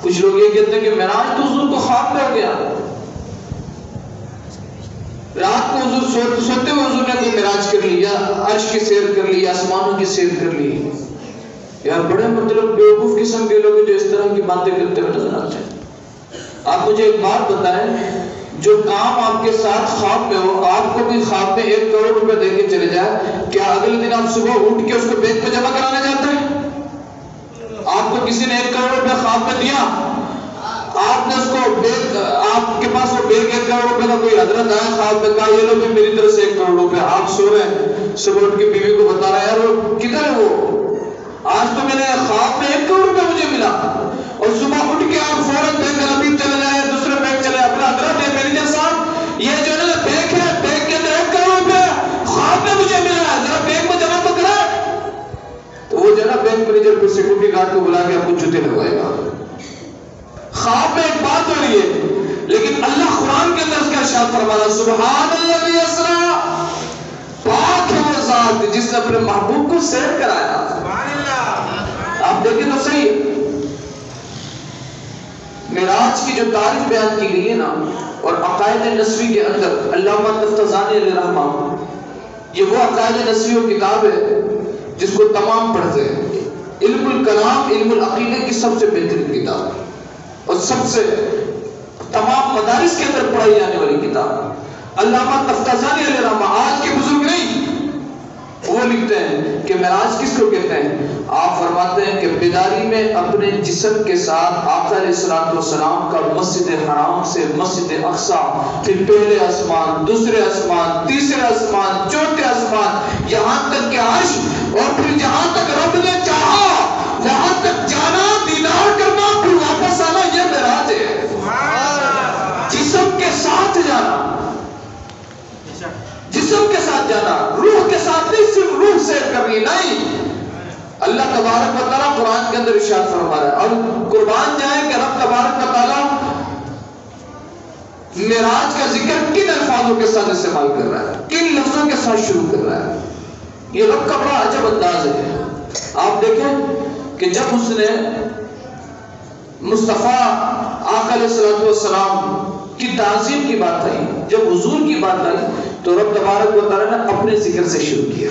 کچھ لوگ یہ کہتے ہیں کہ معراج تو حضور کو خواب میں ہو گیا، رات کو حضور سوتے ہوئے حضور نے کوئی معراج کر لی، یا عرش کی سیر کر لی، یا آسمانوں کی سیر کر لی۔ یار بڑے مطلب بیوقوف قسم کے لوگ جو اس طرح کی باتیں کرتے ہوئے نظر آتے ہیں۔ آپ مجھے ایک بات بتائیں، جو کام آپ کے ساتھ خواب میں ہو، آپ کو بھی خواب میں 1 کروڑ روپے دے کے چلے جائے، کیا اگلے دن آپ صبح اٹھ کے اس کو بینک میں جمع کرانے جاتے ہیں؟ آپ کو کسی نے 1 کروڑ روپے خواب میں دیا، آپ نے اس کو آپ کے پاس وہ بیگ 1 کروڑ روپے کا کوئی حضرت آیا خواب میں، کہا یہ لو بھی میری طرف سے 1 کروڑ روپے، آپ سو رہے ہیں، صبح اٹھ کے بیوی کو بتا رہا ہے یار وہ کدھر ہے، وہ آج تو میں نے خواب میں 1 کروڑ روپے مجھے ملا، اور صبح اٹھ کے آپ فوراً بینک العبید چلے جائیں، دوسرے بینک چلے، اپنا حضرت ہے مینیجر صاحب یہ جو ہے نا بینک ہے، بینک کے اندر 1 کروڑ روپے خواب میں مجھے ملا ہے، ذرا بینک میں جمع تو کرا۔ تو وہ جو ہے نا بینک مینیجر پھر سیکورٹی گارڈ کو بلا کے آپ کو جوتے لگوائے گا۔ خواب میں ایک بات ہو رہی ہے، لیکن اللہ قرآن کے اندر اس کا ارشاد فرما رہا ہے، سبحان الذی اسریٰ، پاک ہے وہ ذات جس نے اپنے محبوب کو سیر کرایا۔ آپ دیکھیں تو صحیح، معراج کی جو تاریخ بیان کی گئی ہے نا، اور عقائد نسوی کے اندر علامہ تفتزانی علیہ رحمہ، یہ وہ عقائد نسوی و کتاب ہے جس کو تمام پڑھتے ہیں۔ علم الکلام، علم العقیدہ کی سب سے بہترین کتاب، اور سب سے تمام مدارس کے اندر پڑھائی جانے والی کتاب۔ علامہ تفتزانی علیہ رحمہ آج کے بزرگ نہیں، وہ لکھتے ہیں کہ معراج کس کو کہتے ہیں؟ آپ فرماتے ہیں کہ بیداری میں اپنے جسم کے ساتھ آقا علیہ الصلوۃ والسلام کا مسجد حرام سے مسجد اقصیٰ، پھر پہلے آسمان، دوسرے آسمان، تیسرے آسمان، چوتھے آسمان، یہاں تک کہ عرش، اور پھر جہاں تک رب نے چاہا وہاں تک جانا، دیدار کرنا، پھر واپس آنا، یہ معراج ہے۔ جسم کے ساتھ جانا، جسم کے ساتھ جانا، روح کے ساتھ نہیں، صرف روح سیر کرنی نہیں۔ اللہ تبارک و تعالیٰ قرآن کے اندر ارشاد فرما رہا ہے، اور قربان جائیں کہ رب تبارک و تعالیٰ معراج کا ذکر کن الفاظوں کے ساتھ استعمال کر رہا ہے، کن لفظوں کے ساتھ شروع کر رہا ہے۔ یہ رب کا بڑا عجب انداز ہے۔ آپ دیکھیں کہ جب اس نے مصطفیٰ آقا علیہ الصلوۃ والسلام کی تعظیم کی بات آئی، جب حضور کی بات آئی، تو رب تبارک و تعالیٰ نے اپنے ذکر سے شروع کیا،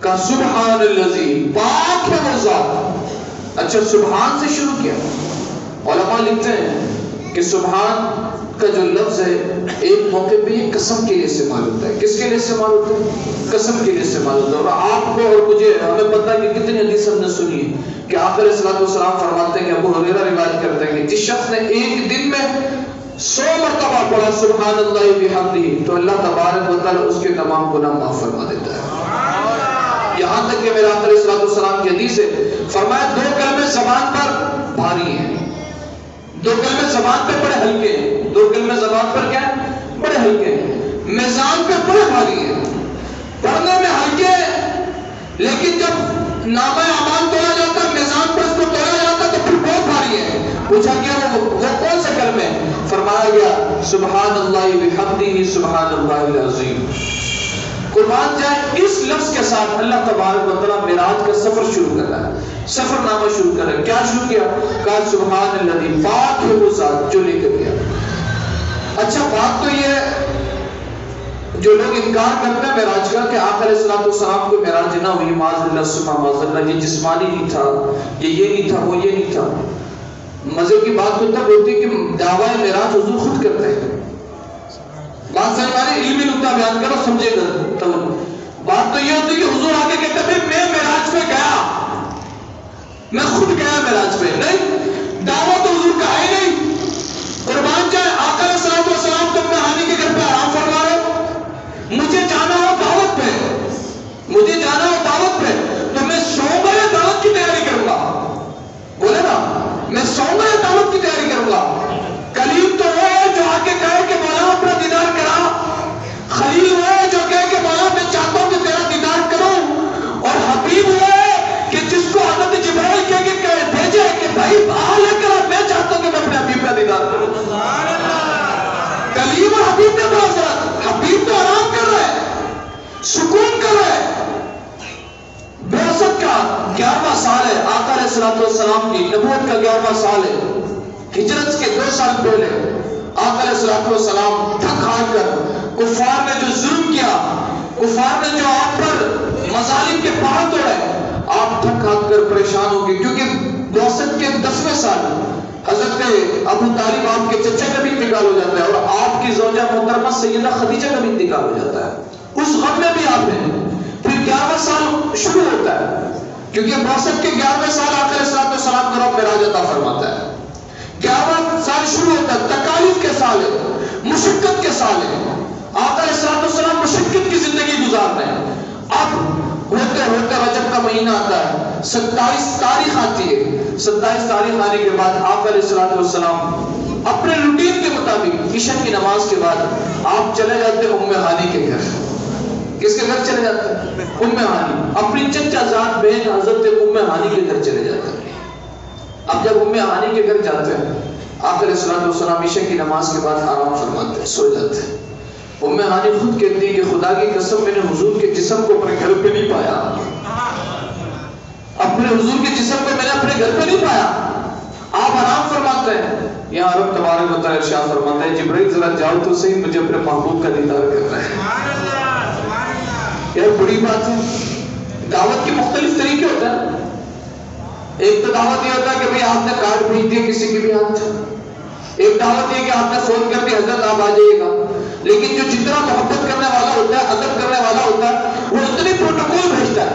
کہا سبحان الذی، پاک ہے وہ ذات۔ اچھا، سبحان سے شروع کیا۔ علماء لکھتے ہیں کہ سبحان کا جو لفظ ہے ایک موقع پہ یہ قسم کے لیے استعمال ہوتا ہے۔ کس کے لیے استعمال ہوتا ہے؟ قسم کے لیے استعمال ہوتا ہے۔ اور آپ کو اور مجھے، ہمیں پتہ ہے کہ کتنی حدیث ہم نے سنی ہے کہ آقا علیہ الصلوۃ والسلام فرماتے ہیں کہ ابو ہریرہ روایت کرتے ہیں کہ جس شخص نے ایک دن میں 100 مرتبہ پڑھا سبحان اللہ بحمدہ، تو اللہ تبارک و تعالیٰ اس کے تمام گناہ معاف فرما دیتا ہے۔ یہاں تک کہ میرے آقا علیہ الصلوۃ والسلام کی حدیث ہے، فرمایا 2 کلمے زبان پر بھاری ہیں، 2 کلمے زبان پہ بڑے ہلکے ہیں، 2 کلمے زبان پر کیا ہے؟ بڑے ہلکے ہیں، میزان پہ بڑے بھاری ہیں، پڑھنے میں ہلکے، لیکن جب نامہ اعمال تولا جاتا ہے، میزان پر اس کو تولا جاتا ہے تو پھر بہت بھاری ہے۔ پوچھا گیا وہ کون سے کلمے؟ فرمایا گیا سبحان اللہ بحمدہ سبحان اللہ العظیم۔ قربان جائے، اس لفظ کے ساتھ اللہ تبارک و تعالیٰ معراج کا سفر شروع کر رہا ہے، سفر نامہ شروع کر رہا ہے۔ کیا شروع کیا؟ کہا سبحان الذی، پاک ہے وہ ذات جو لے کر گیا۔ اچھا، بات تو یہ جو لوگ انکار کرتے ہیں معراج کا کہ آقا علیہ الصلوۃ والسلام کو معراج نہ ہوئی، معاذ اللہ سبحان اللہ، یہ جسمانی نہیں تھا، یہ نہیں تھا، وہ یہ نہیں تھا۔ مزے کی بات تو تب ہوتی کہ دعویٰ معراج حضور خود کرتے ہیں۔ بات سے ہمارے علمی نقطہ بیان کرو، سمجھے گا تو بات تو یہ ہوتی کہ حضور آگے کہتے ہیں میں معراج پہ گیا، میں خود گیا معراج پہ، نہیں، دعویٰ تو حضور کا ہے نہیں۔ قربان جائے، آقا علیہ الصلوۃ والسلام تم میں ہانی کے گھر پہ آرام فرما رہے ہو، مجھے جانا ہو دعوت پہ، مجھے جانا ہو دعوت پہ، تو میں سو گئے دعوت کی تیاری کروں گا، بولے نا، میں سو گئے دعوت کی تیاری کروں گا۔ کلیم تو وہ ہے جو آگے کہے کہ مولا اپنا دیدار کرا، خلیل وہ ہے جو کہے کہ مولا میں چاہتا ہوں کہ تیرا دیدار کروں، اور حبیب وہ ہے کہ جس کو حضرت جبرائیل کہہ کے بھیجے کہ بھائی آ لے کر، میں چاہتا ہوں کہ میں اپنے حبیب کا دیدار کروں۔ کلیم اور حبیب نے بہت فرق، حبیب تو آرام کر رہا ہے، سکون کر رہا ہے۔ بعثت کا 11واں سال ہے، آقا علیہ الصلوۃ والسلام کی نبوت کا 11واں سال ہے۔ ہجرت کے 2 سال پہلے آقا علیہ الصلوۃ والسلام تھک ہار کر کفار نے جو ظلم کیا، کفار نے جو آپ پر مظالم کے پہاڑ توڑے، آپ تھک ہار کر پریشان ہو گئے، کیونکہ بعثت کے 10ویں سال حضرت ابو طالب آپ کے چچا کا بھی انتقال ہو جاتا ہے، اور آپ کی زوجہ محترمہ سیدہ خدیجہ کا بھی انتقال ہو جاتا ہے۔ اس غم میں بھی آپ ہیں۔ پھر 11واں سال شروع ہوتا ہے، کیونکہ بعثت کے 11ویں سال آقا علیہ الصلوۃ والسلام کو رب معراج عطا فرماتا ہے۔ 11واں سال شروع ہوتا ہے، تکالیف کے سال ہے، مشقت کے سال ہے۔ آقا علیہ الصلوۃ والسلام مشقت کی زندگی گزار رہے ہیں۔ اب ہوتے ہوتے رجب کا مہینہ آتا ہے، 27 تاریخ آتی ہے۔ 27 تاریخ آنے کے بعد آقا علیہ الصلوۃ والسلام اپنے روٹین کے مطابق عشاء کی نماز کے بعد آپ چلے جاتے ہیں ام ہانی کے گھر۔ کس کے گھر چلے جاتے ہیں؟ ام ہانی، اپنی چچا زاد بہن حضرت ام ہانی کے گھر چلے جاتے ہیں۔ اب جب ام ہانی کے گھر جاتے ہیں، آقا علیہ الصلوۃ والسلام عشاء کی نماز کے بعد آرام فرماتے ہیں، سو جاتے ہیں۔ ام ہانی خود کہتی ہے کہ خدا کی قسم میں نے حضور کے جسم کو اپنے گھر پہ نہیں پایا، اپنے حضور کے جسم کو میں نے اپنے گھر پہ نہیں پایا۔ آپ آرام فرماتے ہیں، یہاں رب تبارک و تعالیٰ ارشاد فرماتا ہے جبرائیل ذرا جاؤ تو صحیح، مجھے اپنے محبوب کا دیدار کرنا ہے۔ یہ بڑی بات ہے۔ دعوت کے مختلف طریقے ہوتے ہیں۔ ایک تو دعوت یہ ہوتا ہے کہ بھئی آپ نے کارڈ بھیج دیا کسی کے بھی ہاتھ، ایک دعوت یہ کہ آپ نے فون کر دیا حضرت آپ آ جائیے گا، لیکن جو جتنا محبت کرنے والا ہوتا ہے، ادب کرنے والا ہوتا ہے، وہ اتنی پروٹوکول بھیجتا ہے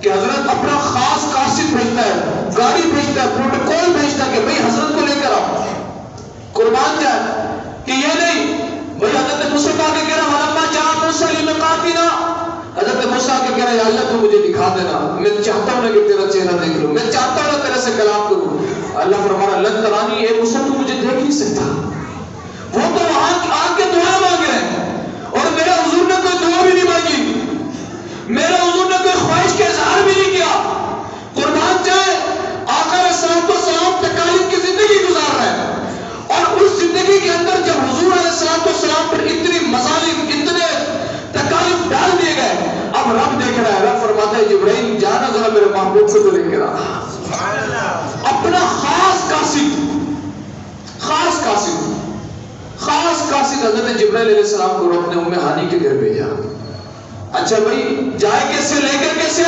کہ حضرت اپنا خاص قاصد بھیجتا ہے، گاڑی بھیجتا ہے، پروٹوکول بھیجتا ہے کہ بھئی حضرت کو لے کر آؤ، قربان جائے، کہ یہ نہیں بھئی حضرت موسیٰ کا کے کہہ رہا وَلَمَّا جَاءَ مُوسَىٰ لِمِيقَاتِنَا، حضرت موسیٰ کے کہہ رہا یا اللہ تو مجھے دکھا دینا، میں چاہتا ہوں کہ تیرا چہرہ دیکھ لوں، میں چاہتا ہوں تیرے سے کلام کروں۔ اللہ فرمانا لن ترانی، اے موسیٰ تو مجھے دیکھ نہیں سکتا۔ وہ تو وہاں آ کے دعا مانگ رہے ہیں، اور میرے حضور نے کوئی دعا بھی نہیں مانگی، میرے حضور نے کوئی خواہش کا اظہار بھی نہیں کیا۔ قربان جائے، آقا علیہ الصلوۃ والسلام تکالیف کی زندگی گزار رہے ہیں، اور اس زندگی کے اندر جب حضور علیہ الصلوۃ والسلام پر اتنی مظالم، اتنے تکالیف ڈال دیے گئے، اب رب دیکھ رہا ہے، رب فرماتا ہے جبرائیل جانا ذرا میرے محبوب کو تو لے کے رہا۔ اپنا خاص قاصد حضرت جبرائیل علیہ السلام کو اپنے ام ہانی کے گھر بھیجا۔ اچھا بھائی جائے کیسے، لے کر کیسے؟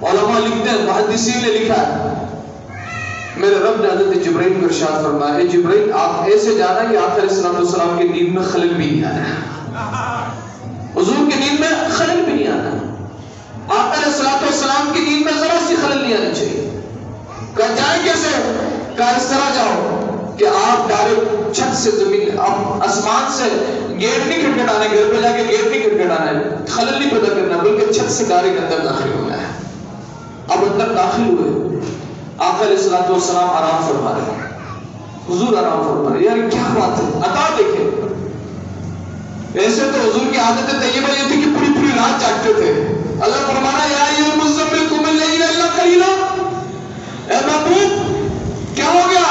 علماء لکھتے ہیں، محدثین نے لکھا ہے، میرے رب نے حضرت جبرائیل کو ارشاد فرمایا ہے جبرائیل آپ ایسے جانا کہ آقا علیہ السلام کی نیند میں خلل بھی نہیں آنا، حضور کی نیند میں خلل بھی نہیں آنا، آقا علیہ السلام کی نیند میں ذرا سی خلل نہیں آنی چاہیے۔ کہا جائے کیسے؟ کہا اس طرح جاؤ کہ آپ ڈائریکٹ چھت سے زمین، آپ آسمان سے گیٹ نہیں کھٹکھٹانا ہے، گھر پہ جا کے گیٹ نہیں کھٹکھٹانا ہے، خلل نہیں پیدا کرنا، بلکہ چھت سے ڈائریکٹ اندر داخل ہونا ہے۔ اب اندر داخل ہوئے، آقا علیہ السلام آرام فرما رہے ہیں، حضور آرام فرما رہے ہیں، یار کیا بات ہے، عطا دیکھیں۔ ایسے تو حضور کی عادت طیبہ یہ تھی کہ پوری پوری رات جاگتے تھے۔ اللہ فرمانا یا ایھا المزمل قم اللیل الا قلیلا، اے محبوب کیا ہو گیا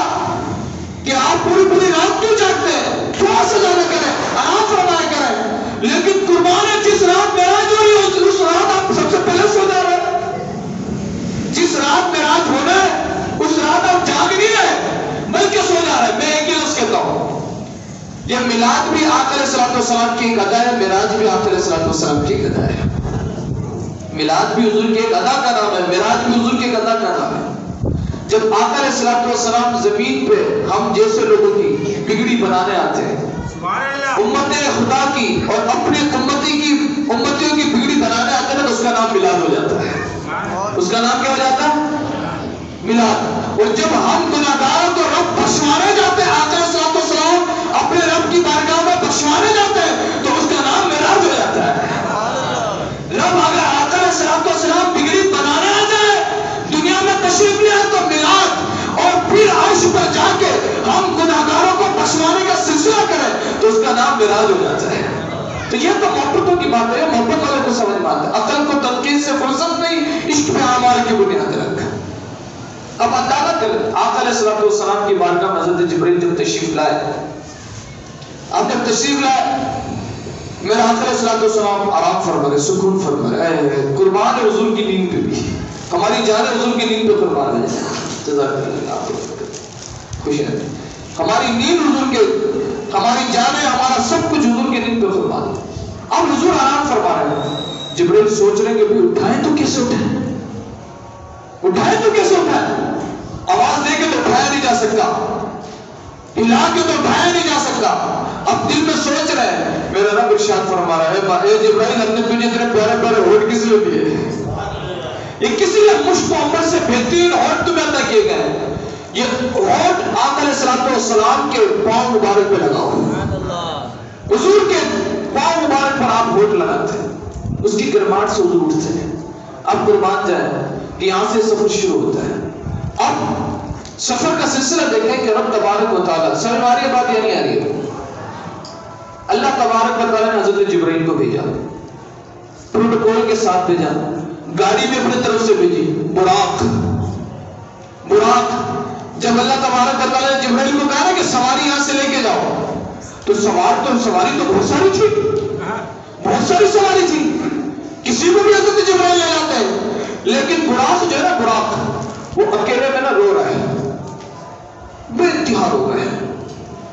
کہ آپ پوری پوری رات کیوں جاگتے ہیں؟ تھوڑا سا زیادہ کریں، آرام فرمایا کریں، لیکن قربان ہے جس رات معراج ہو رہی ہے اس رات آپ سب سے پہلے سو جا رہے ہیں، جس رات معراج ہونا ہے اس رات آپ جاگ نہیں رہے بلکہ سو جا رہے ہیں۔ میں ایک ہی لفظ کہتا ہوں، یہ میلاد بھی آقا علیہ السلام کی ایک ادا ہے، معراج بھی آقا علیہ السلام کی ایک ادا ہے۔ میلاد بھی حضور کی ایک ادا کا نام ہے، معراج بھی حضور کی ایک ادا کا نام ہے۔ جب آقا علیہ السلام زمین پہ ہم جیسے لوگوں کی بگڑی بنانے آتے ہیں، امت خدا کی اور اپنی امتیوں کی بگڑی بنانے آتے ہیں، تو اس کا نام میلاد ہو جاتا ہے۔ اس کا نام کیا ہو جاتا ہے؟ میلاد۔ اور جب ہم گناہگاروں کو رب بخشوانے جاتے ہیں، آقا علیہ السلام اپنے رب کی بارگاہ میں بخشوانے جاتے ہیں، تو اس کا نام معراج ہو جاتا ہے۔ رب اگر آقا علیہ السلام بگڑی بنانے آ جائے، دنیا میں تشریف لے آئے، تو میلاد، اور پھر عرش پر جا کے ہم گناہگاروں کو بخشوانے کا سلسلہ کریں، تو اس کا نام معراج ہو جاتا ہے۔ تو یہ تو محبتوں کی بات ہے، محبت والے کو سمجھ میں آتا ہے، عقل کو تنقید سے فرصت نہیں، عشق پہ اعمال کی بنیاد رکھ۔ اب اندازہ کریں آقا علیہ السلام کی بارگاہ میں حضرت جبرائیل جب تشریف لائے، اب جب تشریف لائے میرا آقا علیہ السلام آرام فرما رہے، سکون فرما رہے، قربان ہے حضور کی نیند پہ بھی، ہماری جان حضور کی نیند پہ قربان ہے۔ جزاک اللہ۔ خوش رہتے ہیں. ہماری نیند حضور کے، ہماری جانیں، ہمارا سب کچھ حضور کے نیند پہ قربان ہے. اب حضور آرام فرما رہے ہیں. جبرائیل سوچ رہے ہیں کہ بھئی اٹھائیں تو کیسے اٹھائیں، اٹھائیں تو کیسے اٹھائیں. آواز دے کے تو اٹھایا نہیں جا سکتا، ہلا کے تو اٹھایا نہیں جا سکتا. اب دل میں سوچ رہے ہیں. میرا رب ارشاد فرما رہا ہے اے جبرائیل ہم نے تجھے اتنے پیارے پیارے ہونٹ کس لیے دیے؟ یہ کسی لیے مشک عمر سے بہترین ہونٹ تمہیں عطا کیے گئے. یہ ہونٹ آقا علیہ الصلوۃ والسلام کے پاؤں مبارک پہ لگاؤ. حضور کے پاؤں مبارک پر آپ ہونٹ لگاتے ہیں، اس کی گرماہٹ سے حضور اٹھتے ہیں. اب قربان جائے کہ یہاں سے سفر شروع ہوتا ہے. اب سفر کا سلسلہ دیکھیں کہ رب تبارک و تعالیٰ، سمجھ آ رہی ہے بات یا نہیں آ رہی ہے؟ اللہ تبارک و تعالیٰ نے حضرت جبرائیل کو بھیجا، پروٹوکول کے ساتھ بھیجا، گاڑی بھی اپنی طرف سے بھیجی، براق. جب اللہ تبارک و تعالیٰ نے جبرائیل کو کہا نا کہ سواری یہاں سے لے کے جاؤ، تو سواری تو بہت ساری تھی، بہت ساری سواری تھی، کسی کو بھی حضرت جبرائیل لے جاتے ہیں. لیکن براق جو ہے نا، براق وہ اکیلے میں نا رو رہا ہے، بے انتہا رو رہا ہے،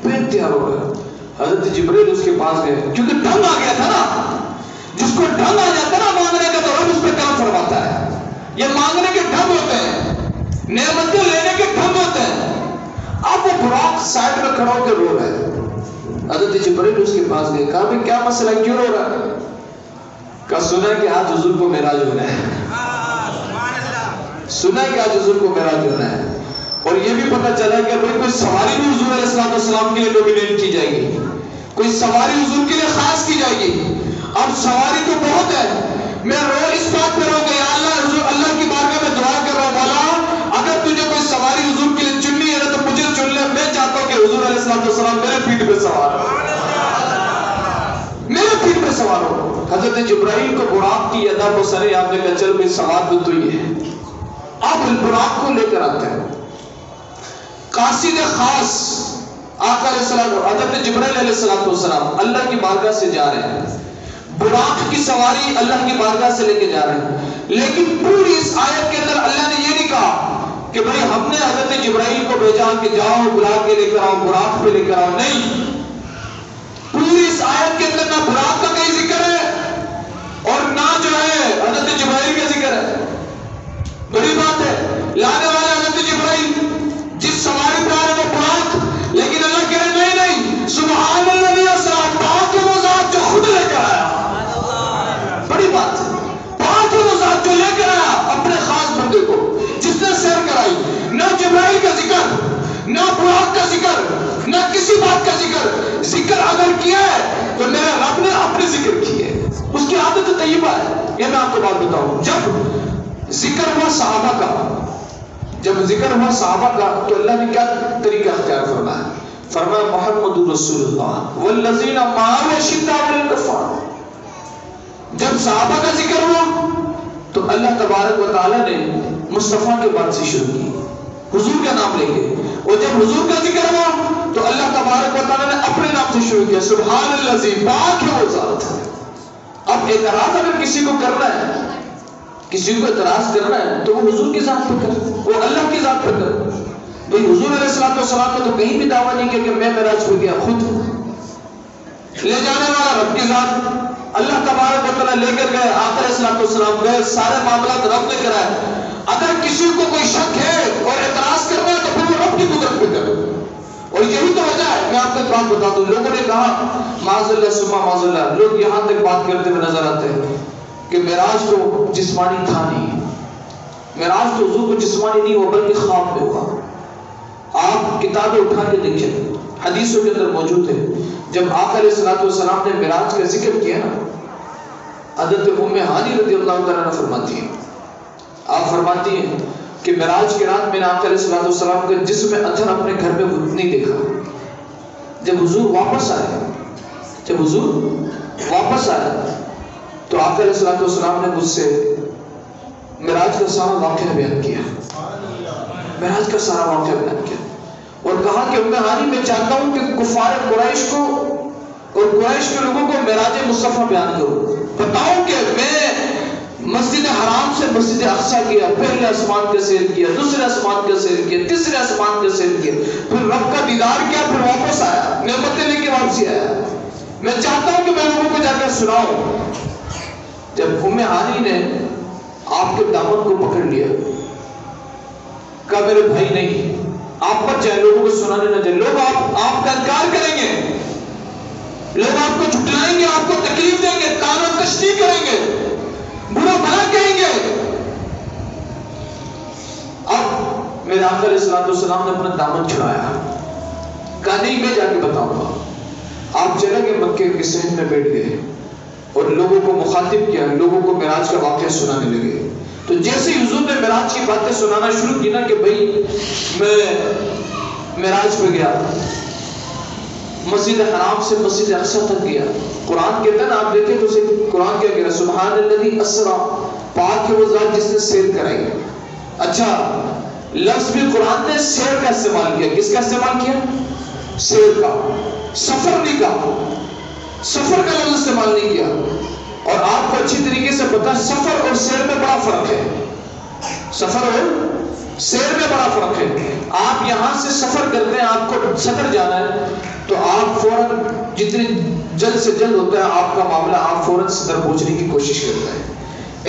بے انتہا رو رہا ہے. حضرت جبرائیل اس کے پاس گئے، کیونکہ ڈھنگ آ گیا تھا نا. جس کو ڈھنگ آ جاتا ہے نا مانگنے کا، تو رب اس پہ کام فرماتا ہے. یہ مانگنے کے ڈھنگ ہوتے ہیں، نعمتیں لینے کے ڈھنگ ہوتے ہیں. اب وہ براق سائڈ میں کھڑا ہو کے رو رہا ہے. حضرت جبرائیل اس کے پاس گئے، کہا بھئی کیا مسئلہ ہے، کیوں رو رہا ہے؟ کہا سنا کہ آج حضور کو معراج ہونا ہے، سنا کہ آج حضور کو معراج ہونا ہے. اور یہ بھی پتہ چلا کہ بھئی کوئی سواری بھی حضور علیہ السلام کے لیے نومینیٹ کی جائے گی، کوئی سواری حضور کے لیے خاص کی جائے گی. اب سواری تو بہت ہے. میں رو اس بات پہ رو گیا، اللہ حضور، اللہ کی بارگاہ میں دعا کر رہا ہوں، مولا اگر تجھے کوئی سواری حضور کے لیے چننی ہے تو مجھے چن لے. میں چاہتا ہوں کہ حضور علیہ السلام میرے پیٹھ پہ سوار ہو، میرے پیٹھ پہ سوار ہو. حضرت جبرائیل کو براق کی ادا پسند ہے. آپ نے کہا چل بھئی سوار تو یہ ہے. اب براق کو لے کر آتے ہیں. قاصد خاص آقا علیہ السلام، حضرت جبرائیل علیہ السلام اللہ کی بارگاہ سے جا رہے ہیں. براق کی سواری اللہ کی بارگاہ سے لے کے جا رہے ہیں. لیکن پوری اس آیت کے اندر اللہ نے یہ نہیں کہا کہ بھئی ہم نے حضرت جبرائیل کو بھیجا کہ جاؤ بلا کے لے کر آؤ، براق پہ لے کر آؤ. نہیں، پوری اس آیت کے اندر نہ براق کا کہیں ذکر ہے اور نہ جو ہے حضرت جبرائیل کا ذکر ہے. بڑی بات ہے، لانے والے حضرت جبرائیل، جس سواری پہ آ رہے وہ براق. لیکن اللہ کہہ رہے نہیں، سبحان اللہ اسرا، پاک ہے وہ ذات جو خود لے کر آیا. بڑی بات ہے، پاک ہے وہ ذات جو لے کر آیا اپنے خاص بندے کو، جس نے سیر کرائی. نہ جبرائیل کا ذکر، نہ براق کا ذکر، نہ کسی بات کا ذکر اگر کیا ہے تو میرے رب نے اپنے ذکر کیے. اس کی عادت طیبہ ہے. یہ میں آپ کو بات بتاؤں، جب ذکر ہوا صحابہ کا، تو اللہ نے کیا طریقہ اختیار فرمایا؟ فرمایا محمد رسول اللہ والذین معه اشداء علی الکفار. جب صحابہ کا ذکر ہوا تو اللہ تبارک و تعالیٰ نے مصطفیٰ کے بعد سے شروع کی، حضور کا نام لے کے. اور جب حضور کا ذکر ہوا تو اللہ تبارک و تعالیٰ نے اپنے نام سے شروع کیا، سبحان الذی، پاک ہے وہ ذات. اب اعتراض اگر کسی کو کرنا ہے، کسی کو اعتراض کرنا ہے تو وہ حضور کی ذات پہ کر، وہ اللہ کی ذات پہ کر. بھئی حضور علیہ السلام نے تو کہیں بھی دعویٰ نہیں کیا کہ میں معراج پہ گیا. خود لے جانے والا رب کی ذات، اللہ تبارک و تعالیٰ لے کر گئے، آقا علیہ السلام گئے، سارے معاملات رب نے کرائے. اگر کسی کو کوئی شک ہے اور اعتراض کرنا ہے تو پھر وہ رب کی قدرت پہ کرے. اور یہی تو وجہ ہے. میں آپ کو ایک بات بتا دوں، لوگوں نے کہا معاذ اللہ ثم معاذ اللہ، لوگ یہاں تک بات کرتے ہوئے نظر آتے ہیں کہ معراج تو جسمانی تھا نہیں، معراج تو حضور کو جسمانی نہیں ہوا بلکہ خواب میں ہوا. آپ کتابیں اٹھا کے دیکھیں، حدیثوں کے اندر موجود ہے. جب آقا علیہ السلام نے معراج کا ذکر کیا نا، حضرت ام ہانی رضی اللہ تعالیٰ عنہ فرماتی ہیں، آپ فرماتی ہیں کہ معراج کی رات میں نے آقا علیہ السلام کا جسم اثر اپنے گھر میں نہیں دیکھا. جب حضور واپس آئے تو آقا علیہ السلام نے مجھ سے معراج کا سارا واقعہ بیان کیا، معراج کا سارا واقعہ بیان کیا اور کہا کہ ام ہانی میں چاہتا ہوں کہ کفار قریش کو اور قریش کے لوگوں کو معراج مصطفیٰ بیان کروں، بتاؤں کہ مسجد حرام سے مسجد اقصی کیا، پہلے آسمان کا سیر کیا، دوسرے آسمان کا سیر کیا، تیسرے آسمان کا سیر کیا، پھر رب کا دیدار کیا، پھر واپس آیا، نعمتیں لے کے واپسی آیا۔ میں چاہتا ہوں کہ میں لوگوں کو جا کر سناؤں، جب ام ہانی نے آپ کے دامن کو پکڑ لیا، کہا میرے بھائی نہیں، آپ مت جائیں، لوگوں کو سنانے نہ جائیں، لوگ آپ کا انکار کریں گے، لوگ آپ کو جھٹلائیں گے، آپ کو تکلیف دیں گے، طعن و تشنیع کریں گے، برا بھلا کہیں گے۔ اب میرے آقا علیہ السلام نے اپنا دامن چھڑایا، کہا نہیں میں جا کے بتاؤں گا۔ آپ چلے گئے مکے کے صحن میں بیٹھ گئے اور لوگوں کو مخاطب کیا، لوگوں کو معراج کا واقعہ سنانے لگے۔ تو جیسے ہی حضور نے معراج کی باتیں سنانا شروع کی نا کہ بھائی میں معراج پہ گیا، مسجد حرام سے مسجد اقصی تک گیا، قرآن کہتا ہے نا، آپ دیکھیں تو قرآن کیا کہہ رہا ہے، سبحان الذی اسرا، پاک ہے وہ ذات جس نے سیر کرائی۔ اچھا لفظ بھی قرآن نے سیر کا استعمال کیا، کس کا استعمال کیا؟ سیر کا، سفر نہیں کہا، سفر کا لفظ استعمال نہیں کیا۔ اور آپ کو اچھی طریقے سے پتا سفر اور سیر میں بڑا فرق ہے، سفر اور سیر میں بڑا فرق ہے۔ آپ یہاں سے سفر کرتے ہیں، آپ کو صدر جانا ہے تو آپ فوراً جتنی جلد سے جلد ہوتا ہے آپ کا معاملہ، آپ فوراً صدر پہنچنے کی کوشش کرتے ہیں۔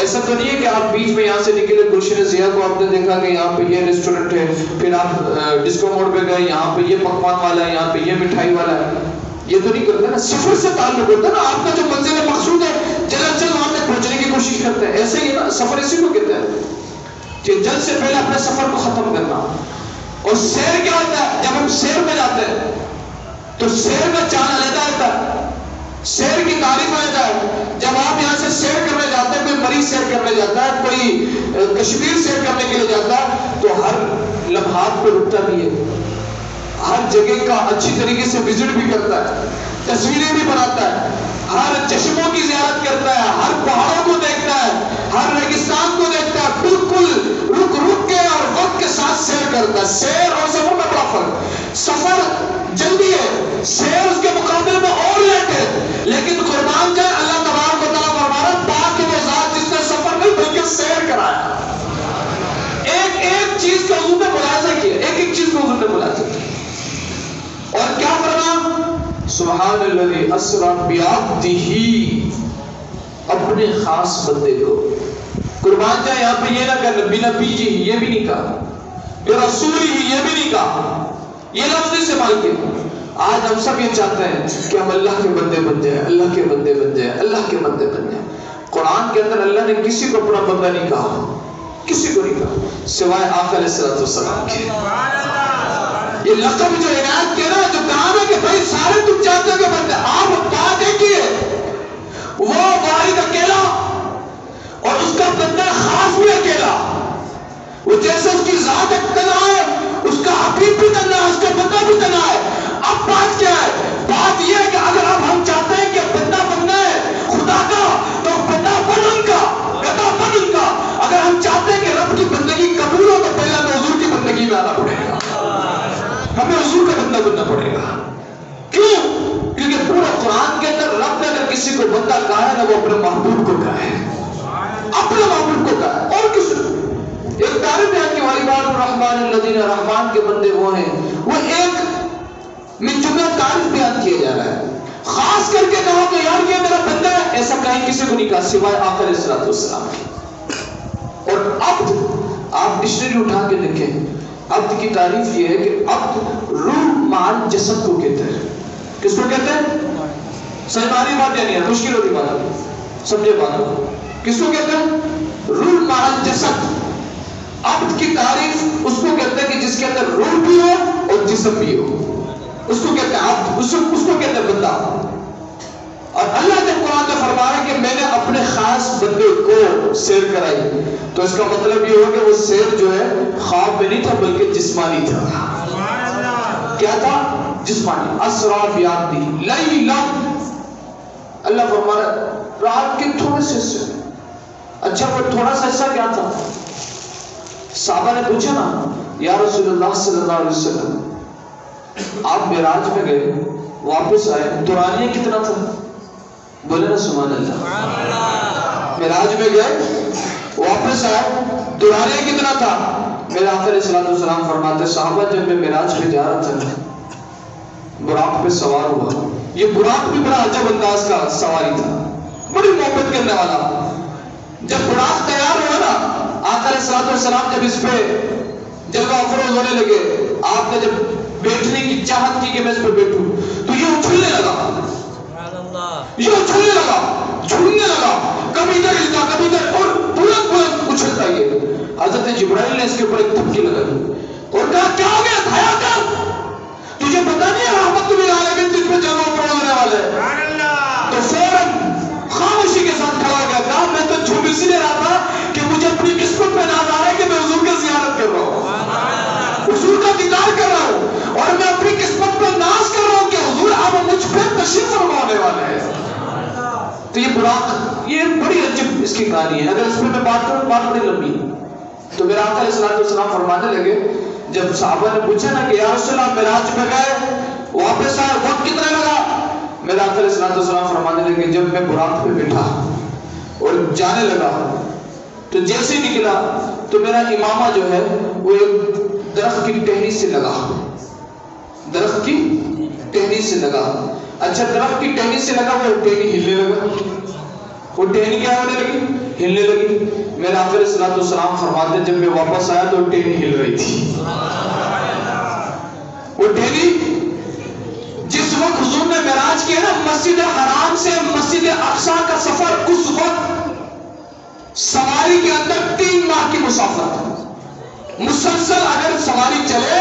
ایسا تو نہیں ہے کہ آپ بیچ میں یہاں سے نکلے، گلشن ضیاء کو آپ نے دیکھا کہ یہاں پہ یہ ریسٹورنٹ ہے، پھر آپ ڈسکو موڑ پہ گئے، یہاں پہ یہ پکوان والا ہے، یہاں پہ یہ مٹھائی والا ہے، یہ تو نہیں کرتے نا۔ سفر سے تعلق ہوتا ہے نا، آپ کا جو منزل مقصود ہے جلد سے جلد وہاں تک پہنچنے کی کوشش کرتے ہیں، ایسے ہی نا سفر اسی کو کہتے ہیں کہ جلد سے پہلے اپنے سفر کو ختم کرنا۔ اور سیر کیا ہوتا ہے؟ جب ہم سیر میں جاتے ہیں تو سیر کا چاند علیحدہ ہوتا ہے، سیر کی تعریف علیحدہ ہے۔ جب آپ یہاں سے سیر کرنے جاتے ہیں، کوئی مریض سیر کرنے جاتا ہے، کوئی کشمیر سیر کرنے کے لیے جاتا ہے، تو ہر لمحات پہ رکتا بھی ہے، ہر جگہ کا اچھی طریقے سے وزٹ بھی کرتا ہے، تصویریں بھی بناتا ہے، ہر چشموں کی زیارت کرتا ہے، ہر پہاڑوں کو دیکھتا ہے، ہر ریگستان کو دیکھتا ہے، بالکل رک رک کے اور وقت کے ساتھ سیر کرتا ہے۔ سیر اور سفر میں بڑا فرق، سفر جلدی ہے، سیر اس کے مقابلے میں اور لیٹ ہے، لیکن قربان جائے اللہ تبارک و تعالیٰ فرما رہا ہے پاک ہے وہ ذات جس نے سفر نہیں بلکہ سیر کرایا۔ ایک ایک چیز کا حضور نے ملاحظہ کیا، ایک ایک چیز کو حضور نے ملاحظہ کیا، اور کیا فرما؟ سبحان الذی اسری بعبدہ، اپنے خاص بندے کو۔ قربان جائے یہاں پہ یہ نہ کہ نبی نبی جی یہ بھی نہیں کہا، یہ رسول ہی یہ بھی نہیں کہا، یہ لفظ نہیں استعمال کیا۔ آج ہم سب یہ چاہتے ہیں کہ ہم اللہ کے بندے بن جائیں، اللہ کے بندے بن جائیں، اللہ کے بندے بن جائیں۔ قرآن کے اندر اللہ نے کسی کو اپنا بندہ نہیں کہا، کسی کو نہیں کہا سوائے آقا علیہ السلام کے۔ یہ لقب جو عنایت کیا نا، جو کہا نا کہ بھائی سارے تم چاہتے ہو کہ بندے، آپ بات دیکھیے وہ واحد اکیلا اور اس کا بندہ خاص بھی اکیلا، وہ جیسے اس کی ذات ایک تنہا ہے، اس کا حبیب بھی تنہا ہے، اس کا بندہ بھی تنہا ہے۔ اب بات کیا ہے؟ بات یہ ہے کہ اگر اب ہم چاہتے ہیں کہ بندہ بننا ہے خدا کا تو بندہ بن ان کا، گدا بن ان کا۔ اگر ہم چاہتے ہیں کہ رب کی بندگی قبول ہو تو پہلے ہمیں حضور کی بندگی میں آنا پڑے گا، ہمیں حضور کا بندہ بننا پڑے گا۔ کیوں؟ کیونکہ پورا قرآن کے اندر رب نے اگر کسی کو بندہ کہا ہے نا، وہ اپنے محبوب کو کہا ہے، اپنے محبوب کو کہا ہے، اور کسی ایک تعریف ہے کہ وعباد الرحمن الذین، رحمان کے بندے وہ ہیں، وہ ایک من جملہ تعریف بیان کیا جا رہا ہے۔ خاص کر کے کہا کہ یار یہ میرا بندہ ہے، ایسا کہیں کسی کو نہیں کہا سوائے آقا علیہ السلام کی۔ اور عبد، آپ ڈکشنری اٹھا کے دیکھیں، عبد کی تعریف یہ ہے کہ عبد روح مال جسد کو کہتے ہیں۔ کس کو کہتے ہیں؟ سمجھاری بات یعنی ہے، مشکل ہوتی بات ہے، سمجھے بات ہو، کس کو کہتے ہیں؟ روح مال جسد۔ عبد کی تعریف اس کو کہتے ہیں کہ جس کے اندر روح بھی ہو اور جسم بھی ہو، اس کو کہتے ہیں عبد، اس کو کہتے ہیں بندہ۔ اور اللہ نے قرآن میں فرمایا کہ میں نے اپنے خاص بندے کو سیر کرائی، تو اس کا مطلب یہ ہو کہ وہ سیر جو ہے خواب میں نہیں تھا بلکہ جسمانی تھا۔ کیا تھا؟ جسمانی۔ اسرا بعبدہ لیلا، اللہ فرما رہا ہے رات کے تھوڑے سے حصے۔ اچھا وہ تھوڑا سا حصہ کیا تھا؟ صحابہ نے پوچھا نا یا رسول اللہ صلی اللہ علیہ وسلم آپ معراج میں گئے واپس آئے، دورانیہ کتنا تھا؟ بولے نا سبحان اللہ۔ معراج میں گئے واپس آئے دورانیہ کتنا تھا؟ میرے آقا علیہ السلام فرماتے صحابہ جب میں معراج پہ جا رہا تھا براق پہ سوار ہوا. یہ براق بھی بڑا عجب انداز کا سواری تھا, بڑی محبت کرنے والا. جب براق تیار ہوا نا آقا علیہ السلام جب اس پہ جلوہ افروز ہونے لگے, آپ نے جب بیٹھنے کی چاہت کی کہ میں اس پہ بیٹھوں تو یہ اچھلنے لگا, یہ اچھلنے لگا, جھولنے لگا, کبھی ادھر ہلتا کبھی ادھر, اور بلند بلند اچھلتا. یہ حضرت جبرائیل نے اس کے اوپر ایک تھپکی لگائی اور کہا کیا ہو گیا کھایا کر, تجھے پتا نہیں ہے رحمت للعالمین جس پہ جلوہ افروز ہونے والے ہیں. تو فوراً خاموشی کے ساتھ کھڑا ہو گیا, کہا میں تو جھوم اسی لیے رہا تھا کہ مجھے اپنی قسمت پہ ناز آ رہا ہے کہ میں حضور کی زیارت کر رہا ہوں, حضور کا دیدار کر رہا ہوں, اور میں اپنی قسمت پہ ناز کر رہا ہوں کہ حضور اب مجھ پہ تشریف فرما ہونے والے ہیں. تو یہ براق یہ بڑی عجب اس کی کہانی ہے, اگر اس پہ میں بات کروں بات بڑی لمبی ہے. تو میرا آقا علیہ السلام فرمانے لگے جب صحابہ نے پوچھا نا کہ یا رسول اللہ معراج پہ گئے واپس آئے وقت کتنا لگا؟ میرا آقا علیہ السلام فرمانے لگے جب میں براق پہ بیٹھا اور جانے لگا تو جیسے نکلا تو میرا امامہ جو ہے وہ ایک درخت کی ٹہنی سے لگا, درخت کی ٹہنی سے لگا. اچھا درخت کی ٹہنی سے لگا, وہ ٹہنی ہلنے لگا, وہ ٹہنی کیا ہونے لگی؟ ہلنے لگی. میرے آقا علیہ السلام فرماتے جب میں واپس آیا تو ٹہنی ہل رہی تھی. وہ ٹہنی جس وقت حضور نے معراج کیا نا مسجد حرام سے مسجد اقصی کا سفر, اس وقت سواری کے اندر 3 ماہ کی مسافت, مسلسل اگر سواری چلے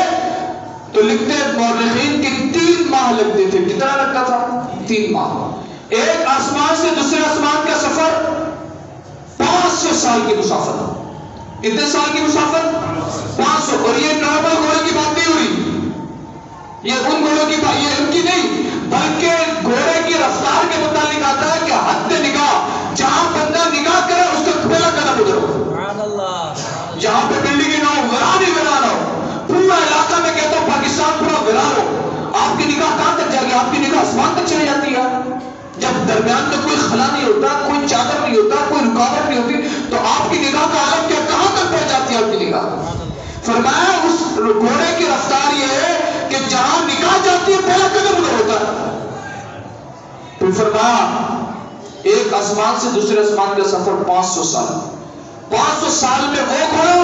تو لکھتے مورخین کہ 3 ماہ لگتے تھے. کتنا لگتا تھا؟ 3 ماہ. ایک آسمان سے دوسرے آسمان کا سفر 500 سال کی مسافت. کتنے سال کی مسافت؟ 500. اور یہ نارمل گھوڑے کی بات نہیں ہوئی, یہ ان گھوڑوں کی بات, یہ ان کی نہیں, بلکہ گھوڑے کی رفتار کے متعلق آتا ہے کہ حد نگاہ, جہاں بندہ نگاہ کرے اس کا پہلا قدم ادھر ہو, جہاں پہ بلڈنگ نہ ہو, ویران ہی ویران ہو, پورا علاقہ میں کہتا ہوں پاکستان پورا ویران ہو, آپ کی نگاہ کہاں تک جائے گی؟ آپ کی نگاہ آسمان تک چلی جاتی ہے. جب درمیان میں کوئی خلا نہیں ہوتا, کوئی چادر نہیں ہوتا, کوئی رکاوٹ نہیں ہوتی, تو آپ کی نگاہ کا عالم کیا کہاں تک پہنچ جاتی ہے آپ کی نگاہ؟ فرمایا اس گھوڑے کی رفتار یہ ہے کہ جہاں نگاہ جاتی ہے پہلا قدم ادھر ہوتا ہے. پھر فرمایا ایک آسمان سے دوسرے آسمان کا سفر 500 سال. 500 سال میں وہ گھوڑا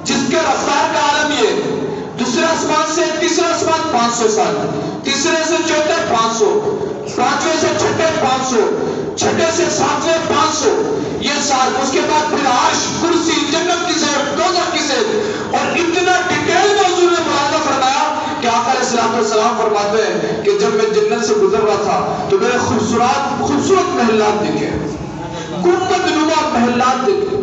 جس کے رفتار کا عالم یہ, دوسرے آسمان سے تیسرا آسمان 500 سال, تیسرے سے چوتھے 500, پانچویں سے چھٹے 500, چھٹے سے ساتویں 500, یہ سال. اس کے بعد پھر عرش, کرسی, جنت کی سیر, دوزخ کی سیر, اور اتنا ڈیٹیل میں حضور نے ملاحظہ فرمایا کہ آقا علیہ السلام فرماتے ہیں کہ جب میں جنت سے گزر رہا تھا تو میرے خوبصورت محلات دیکھے, گنبد نما محلات دیکھے,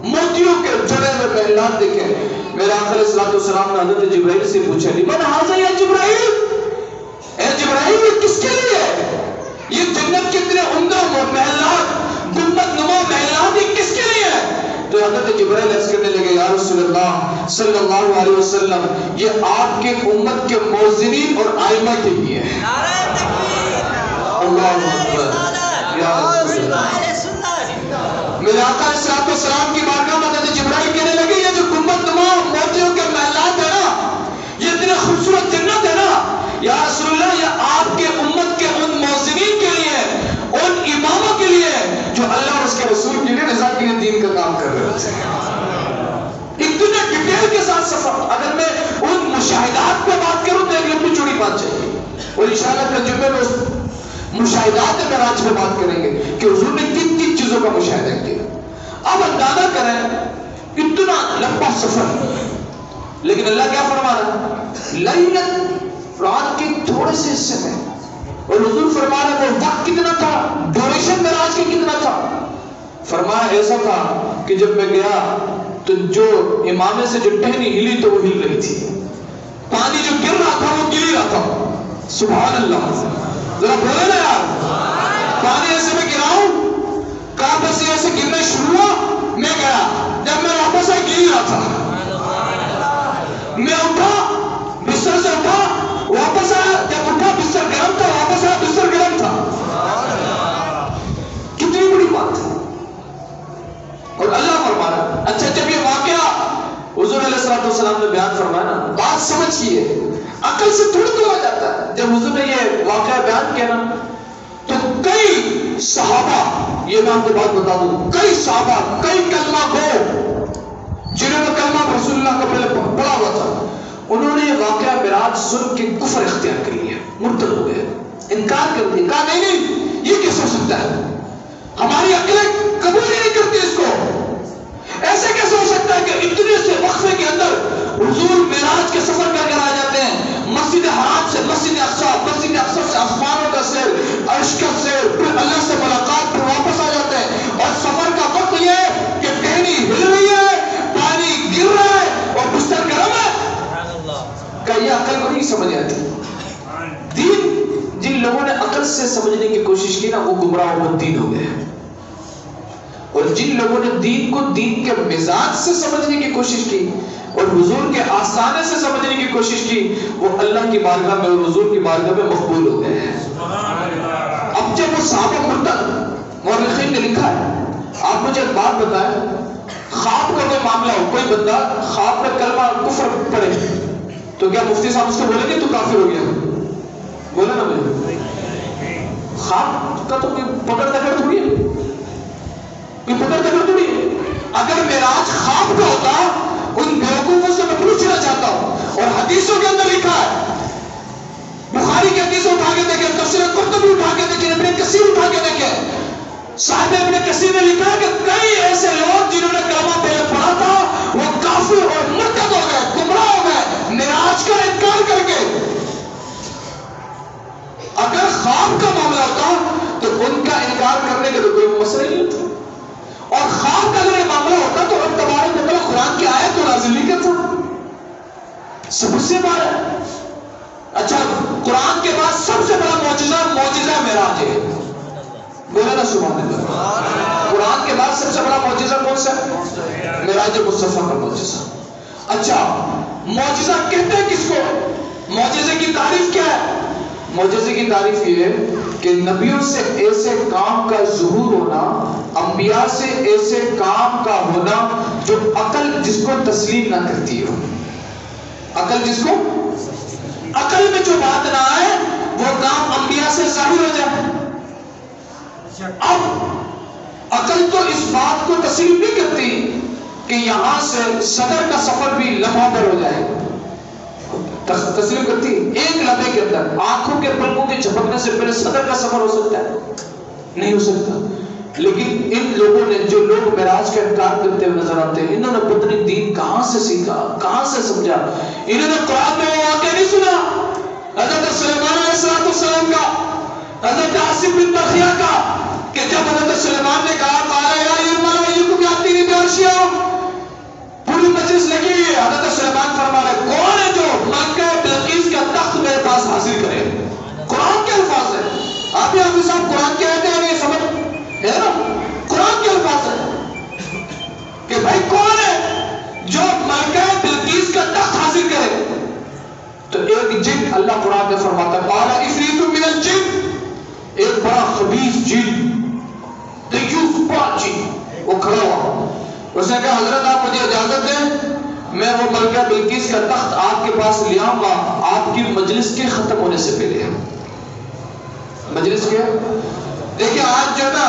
موتیوں کے جڑے ہوئے محلات دیکھے. میرے آقا علیہ السلام نے حضرت جبرائیل سے پوچھا لمن ھذا یا جبرائیل, اے جبرائیل یہ کس کے لیے ہے؟ یہ جنت کے اتنے عمدہ محلات, گنبد نما محلات, یہ کس کے لیے ہے؟ تو حضرت جبرائیل عرض کرنے لگے یا رسول اللہ صلی اللہ علیہ وسلم یہ آپ کے امت کے موذنین اور ائمہ کے لیے ہے. اللہ اکبر یا رسول اللہ. میرے آقا علیہ السلام کی بارگاہ میں حضرت جبرائیل کہنے لگے یہ جو گنبد نما موتیوں کے محلات ہے نا, یہ اتنے خوبصورت جنت ہے نا, یا رسول اللہ یہ آپ کے امت کے ان موذنین کے لیے, ان اماموں کے لیے جو اللہ اور اس کے رسول کے لیے رضا کے لیے دین کا کام کر رہے ہوتے ہیں. اتنے ڈیٹیل کے ساتھ سفر. اگر میں ان مشاہدات پہ بات کروں تو ایک لمبی چوڑی بات چاہیے, اور انشاءاللہ کل جمعے میں اس مشاہدات معراج پہ بات کریں گے کہ حضور نے کن کن چیزوں کا مشاہدہ کیا. اب اندازہ کریں اتنا لمبا سفر, لیکن اللہ کیا فرما رہا ہے؟ لیلت, رات کے تھوڑے سے حصے میں, اور حضور فرما رہے وہ وقت کتنا تھا, ڈیوریشن معراج کی کتنا تھا. فرمایا ایسا تھا کہ جب میں گیا تو جو امامے سے جو ٹہنی ہلی تو وہ ہل رہی تھی, پانی جو گر رہا تھا وہ گر ہی رہا تھا. سبحان اللہ, ذرا بولے نا یار, پانی ایسے میں گراؤں, کہاں بس ایسے گرنا شروع ہوا, میں گیا, جب میں واپس آئی گر ہی رہا تھا. میں اٹھا, بستر سے اٹھا, واپس آیا, جب اٹھا بستر گرم تھا, واپس آیا بستر گرم تھا. کتنی بڑی بات ہے. والسلام نے بیان فرمایا نا، بات سمجھیے، عقل سے تھوڑا توڑا جاتا ہے. جب حضور نے یہ واقعہ بیان کیا نا تو کئی صحابہ، یہ میں آپ کو بات بتا دوں، کئی صحابہ، کئی کلمہ گو جنہوں نے کلمہ رسول اللہ کا پہلے پڑھا ہوا تھا، انہوں نے یہ واقعہ معراج سن کے کفر اختیار کر لیا، مرتد ہو گئے، انکار کر دیا، کہا نہیں نہیں یہ کیسے ہو سکتا ہے، ہماری عقلیں قبول ہی نہیں کرتی اس کو. ایسے کیسے ہو سکتا ہے کہ اتنے سے وقفے کے اندر حضور معراج کے سفر کر کر آ جاتے ہیں، مسجد حرام سے مسجد اقصی، مسجد اقصی سے آسمانوں کا سیر، عرش کا سیر، پھر اللہ سے ملاقات، پھر واپس آ جاتے ہیں. اور سفر کا وقت یہ ہے کہ ٹہنی ہل رہی ہے، پانی گر رہا ہے اور بستر گرم ہے. کہ یہ عقل کو نہیں سمجھ آتی. دین جن لوگوں نے عقل سے سمجھنے کی کوشش کی نا وہ گمراہ و بددین ہو گئے، اور جن لوگوں نے دین کو دین کے مزاج سے سمجھنے کی کوشش کی اور حضور کے آستانے سے سمجھنے کی کوشش کی وہ اللہ کی بارگاہ میں اور حضور کی بارگاہ میں مقبول ہو گئے ہیں. اب جب وہ صحابہ مرتد، مورخین نے لکھا ہے، آپ مجھے ایک بات بتائیں، خواب کا کوئی معاملہ ہو، کوئی بندہ خواب میں کلمہ کفر پڑھے تو کیا مفتی صاحب اس کو بولیں گے تو کافر ہو گیا؟ بولے نا مجھے، خواب کا تو کوئی پکڑ دکڑ تھوڑی ہے، کوئی پکڑ دکڑ تھوڑی ہے. اگر معراج خواب کا ہوتا ان بیوقوفوں سے میں پوچھنا چاہتا ہوں، اور حدیثوں کے اندر لکھا ہے، بخاری کی حدیثیں اٹھا کے دیکھیں، تفسیر قرطبی اٹھا کے دیکھیں، ابن کثیر اٹھا کے دیکھیں، صاحب ابن کثیر نے لکھا کہ کئی ایسے لوگ جنہوں نے کلمہ پہلے پڑھا تھا وہ کافر اور مرتد ہو گئے، گمراہ ہو گئے معراج کا انکار کر کے. اگر خواب کا معاملہ ہوتا تو ان کا انکار کرنے کا تو کوئی مسئلہ نہیں ہوتا، اور خواب کا اگر یہ معاملہ ہوتا تو رب تبارک و تعالیٰ قرآن کی آیت تو نازل نہیں کرتا. سب سے بڑا، اچھا قرآن کے بعد سب سے بڑا معجزہ معراج ہے، بولے نا سبحان اللہ. قرآن کے بعد سب سے بڑا معجزہ کون سا ہے؟ معراج مصطفیٰ کا معجزہ. اچھا معجزہ کہتے ہیں کس کو؟ معجزے کی تعریف کیا ہے؟ معجزے کی تعریف یہ ہے کہ نبیوں سے ایسے کام کا ظہور ہونا، انبیاء سے ایسے کام کا ہونا جو عقل جس کو تسلیم نہ کرتی ہو. عقل جس کو، عقل میں جو بات نہ آئے وہ کام انبیاء سے ظاہر ہو جائے. اب عقل تو اس بات کو تسلیم نہیں کرتی کہ یہاں سے صدر کا سفر بھی لمحہ پر ہو جائے. تسلیم کرتی ایک لمحے کے اندر، آنکھوں کے پلکوں کے جھپکنے سے پہلے صدر کا سفر ہو سکتا ہے؟ نہیں ہو سکتا. لیکن ان لوگوں نے، جو لوگ معراج کا انکار کرتے ہوئے نظر آتے ہیں، انہوں نے پتہ نہیں دین کہاں سے سیکھا، کہاں سے سمجھا. انہوں نے قرآن میں وہ واقعہ نہیں سنا حضرت سلیمان علیہ السلام کا، حضرت عاصم بن برخیہ کا، کہ جب حضرت سلیمان نے کہا قال یا ایوب ایکم یاتینی بعرشہا، پوری مجلس لگی ہے، حضرت سلیمان فرما رہے کون ہے جو ملکہ بلقیس کا تخت میرے پاس حاصل کرے. قرآن کے الفاظ ہے. آپ ہی حافظ صاحب قرآن کے آیتیں ہیں، یہ سمجھ ہے نا، قرآن کے الفاظ ہے کہ بھائی کون ہے جو ملکہ بلقیس کا تخت حاصل کرے. تو ایک جن، اللہ قرآن میں فرماتا ہے قال عفریت من الجن، ایک بڑا خبیث جن، دیوس پاک جن، وہ کھڑا ہوا. اس نے کہا حضرت آپ مجھے اجازت دیں، میں وہ ملکہ بلقیس کا تخت آپ کے پاس لے آؤں گا آپ کی مجلس کے ختم ہونے سے پہلے. مجلس کے، دیکھیں آج جو ہے نا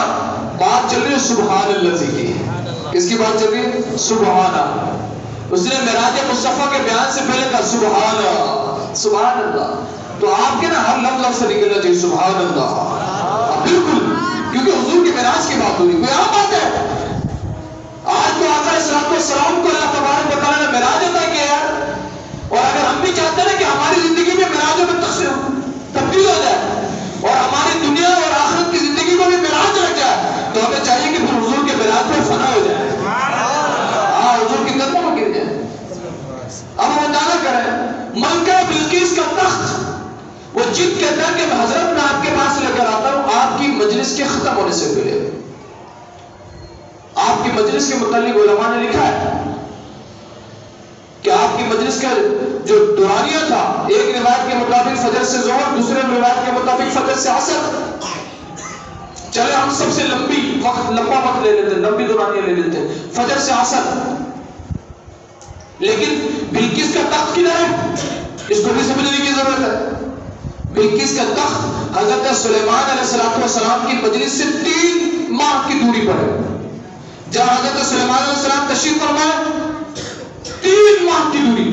بات چل رہی ہے سبحان اللہ کی. کس کی بات چل رہی ہے؟ سبحان اللہ. اس نے معراج مصطفیٰ کے بیان سے پہلے کہا سبحان اللہ، سبحان اللہ. تو آپ کے نا ہر لفظ سے نکلنا چاہیے سبحان اللہ، بالکل، کیونکہ حضور کی معراج کی بات ہو رہی ہے، کوئی عام بات ہے. آج تو آقا علیہ السلام کو اللہ تبارک و تعالیٰ نے معراج عطا کیا ہے، اور اگر ہم بھی چاہتے ہیں کہ ہماری زندگی میں معراجوں میں تبدیل ہو جائے اور ہماری دنیا اور آخرت کی زندگی کو بھی معراج رکھ جائے، تو ہمیں چاہیے کہ پھر حضور کے معراج پر فنا ہو جائے، ہاں حضور کی قدموں میں گر جائے. اب ہم اندازہ کریں ملکہ بلقیس کا تخت، وہ جن کہتا ہے کہ حضرت میں آپ کے پاس لے کر آتا ہوں آپ کی مجلس کے ختم ہونے سے پہلے. آپ کی مجلس کے متعلق علماء نے لکھا ہے کہ آپ کی مجلس کا جو دورانیہ تھا، ایک روایت کے مطابق فجر سے ظہر، دوسرے روایت کے مطابق فجر سے عصر. چلے ہم سب سے لمبا وقت لے لیتے، لمبی دورانیہ لے لیتے، فجر سے عصر. لیکن بلقیس کا تخت کدھر ہے؟ اس کو بھی سمجھنے کی ضرورت ہے۔ بلقیس کا تخت حضرت سلیمان علیہ السلام کی مجلس سے 3 ماہ کی دوری پر ہے۔ جہاں حضرت سلیمان علیہ السلام تشریف فرمائے 3 ماہ کی دوری۔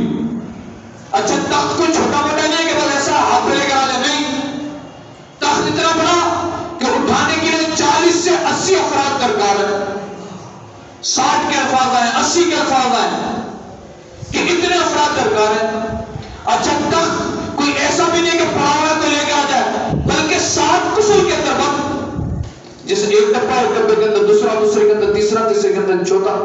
اچھا تخت کوئی چھوٹا موٹا نہیں ہے کہ بس ایسا ہاتھ پہ لے کر آ جائے، نہیں، تخت اتنا بڑا کہ اٹھانے کے لیے 40 سے 80 افراد درکار ہے۔ 60 کے الفاظ آئے، 80 کے الفاظ آئے کہ اتنے افراد درکار ہیں۔ اچھا تخت کوئی ایسا بھی نہیں کہ پڑا ہوا تو لے کے آ جائے، بلکہ 60 کفل کے اندر بند، جیسے ایک ڈبہ ایک ڈبے کے اندر، دوسرے کے اندر تیسرا، تیسرے کے اندر چوتھا،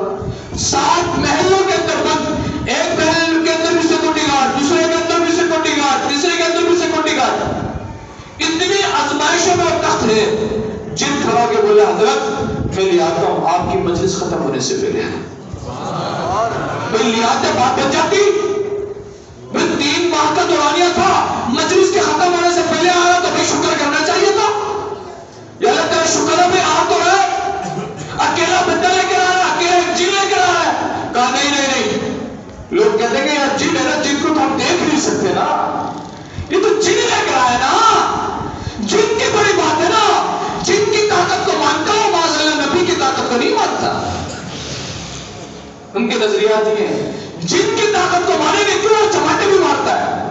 60 محلوں کے اندر بند، ایک محل کے اندر بھی سیکورٹی گارڈ، دوسرے کے اندر بھی سیکورٹی گارڈ، تیسرے کے اندر بھی سیکورٹی گارڈ۔ اتنی آزمائشوں میں تخت ہے، جن کھڑا کے بولے حضرت میں لے آتا ہوں آپ کی مجلس ختم ہونے سے پہلے، میں لے آتے بات بن جاتی۔ 3 ماہ کا دورانیہ تھا، مجلس کے ختم ہونے سے پہلے آیا تو بھی شکر کرنا چاہیے تھا۔ یا اللہ تیرا شکر ہے میں آ تو رہا، اکیلا بندہ لے کر آ رہا ہے، اکیلا ایک جن لے کر آ رہا ہے۔ کہا نہیں، لوگ کہتے ہیں کہ یار جن ہے نا، جن کو تو ہم دیکھ نہیں سکتے نا، یہ تو جن لے کر آئے نا، جن کی بڑی بات ہے نا، جن کی طاقت کو مانتا ہوں، معاذ اللہ نبی کی طاقت کو نہیں مانتا۔ ان کے نظریات یہ ہیں، جن کی طاقت کو مانے گے کیوں، چماٹے بھی مارتا ہے۔